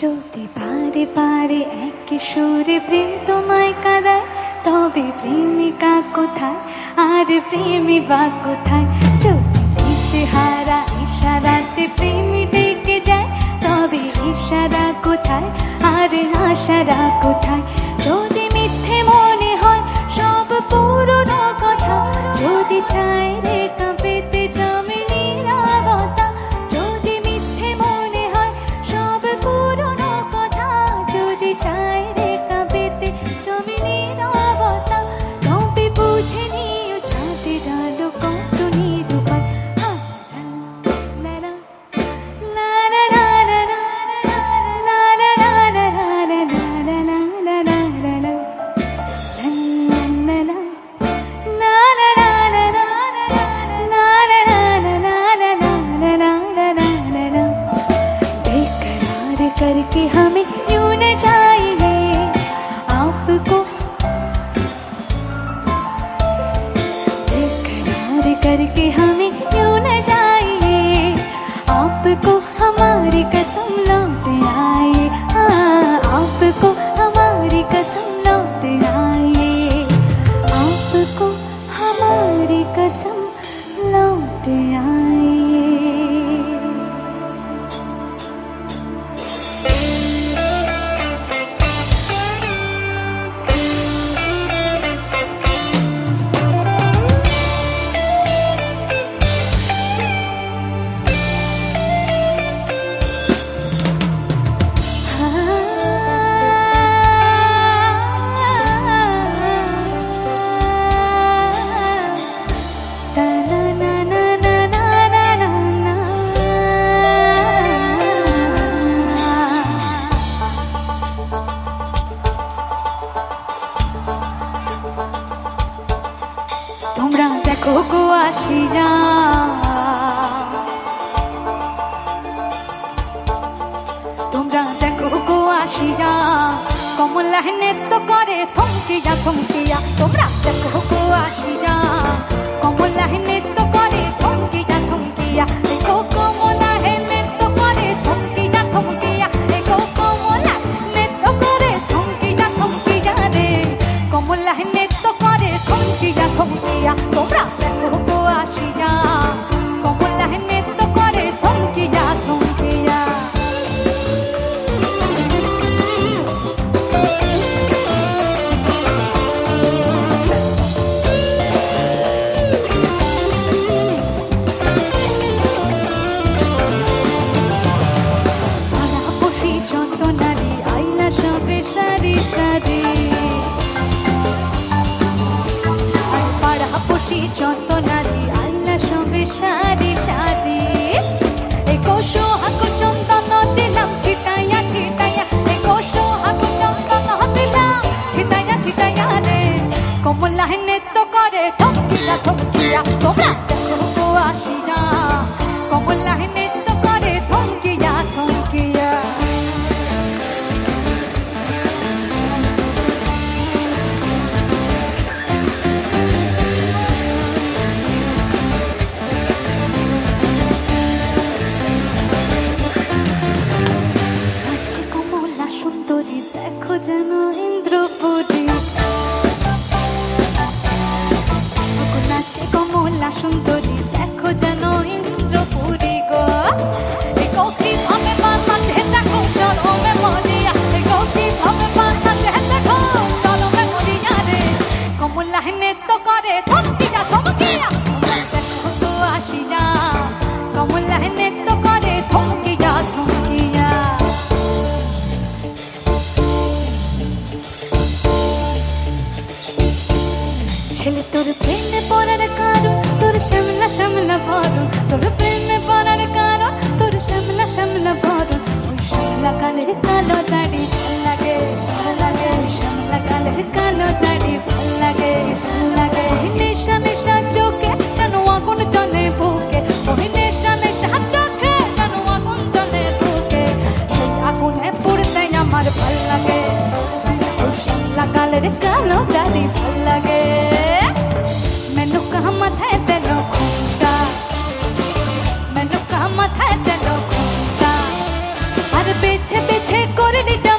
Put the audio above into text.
যদি বারে বারে একই সুরে প্রেম তোমায় কাঁদায়, তবে প্রেমিকা কোথায় আর প্রেমী বা কোথায়? যদি দিশেহারা ইশারাতে প্রেম ডেকে যায়, তবে ইশারা কোথায় আর আশারা কোথায়? যদি মিথ্যে মনে হয় সব পুরনো কথা, যদি চায় রে কাঁপেতে জমে নীরবতা, যদি মিথ্যে মনে হয় সব পুরনো কথা, যদি চায় রে কাঁপেতে জমে নীরবতা, তবে বুঝে নিও চাঁদের আলো কত নিরূপায়। करके हमें यूं न चाहिए आपको, बेकरार करके हमें यूं न चाहिए आपको, हमारी कसम लौट आए, आपको हमारी कसम लौट आए, आपको हमारी कसम लौट आए। তোমরা দেখো গো আসিয়া, তোমরা দেখো গো আসিয়া, কমলা নৃত্য করে থমকিয়া থমকিয়া। তোমরা দেখো গো আসিয়া, কমলা নৃত্য করে থমকিয়া থমকিয়া। দেখো কমলা নৃত্য করে থমকিয়া থমকিয়া, দেখো কমলা নৃত্য করে থমকিয়া থমকিয়া রে, কমলা নৃত্য করে থমকিয়া থমকিয়া। তোমরা দেখো গো আসিয়া, কমলা নৃত্য করে থমকিয়া থমকিয়া। যত নারী আল্লাহ সবে সারি সারি, এগো সোহাগ চন্দন দিলাম ছিটাইয়া ছিটাইয়া, এগো সোহাগ চন্দন দিলাম ছিটাইয়া ছিটাইয়া রে, কমলা নৃত্য করে থমকিয়া থমকিয়া। তোমরা দেখো গো আসিয়া, কমলা নৃত্য করে থমকিয়া থমকিয়া। দেখো যেন ইন্দ্রপুরী, নাচে কমলা সুন্দরী, দেখো যেন ইন্দ্রপুরী গো। এগো কিভাবে বাতাসে দেখো চরমে মরিয়া, এগো কিভাবে বাতাসে দেখো চরমে মরিয়া রে, কমলা নৃত্য করে থমকিয়া থমকিয়া। দেখো তো আসিয়া, কমলা নৃত্য করে থমকিয়া থমকিয়া। ছেলে তোর প্রেমে পড়ার কারণ তোর শ্যামলা শ্যামলা ভরণ, তোর প্রেমে পড়ার কারণ তোর শ্যামলা শ্যামলা ভরণ। ওই শ্যামলা কালের কালো দাড়ি ভাল লাগে ভাল লাগে, শ্যামলা কালের কালো দাড়ি ভাল লাগে ভাল লাগে। নেশা নেশা চোখে যেন আগুন জ্বলে বুকে, ওই নেশা নেশা চোখে যেন আগুন জ্বলে বুকে, সেই আগুনে পুড়তে আমার ভাল লাগে। ওই শ্যামলা কালের কালো দাড়ি ভাল লাগে। मैनू कहा माथे तेनो खूंटा, मैनू कहा माथे तेनो खूंटा, अरे पीछे पीछे চলে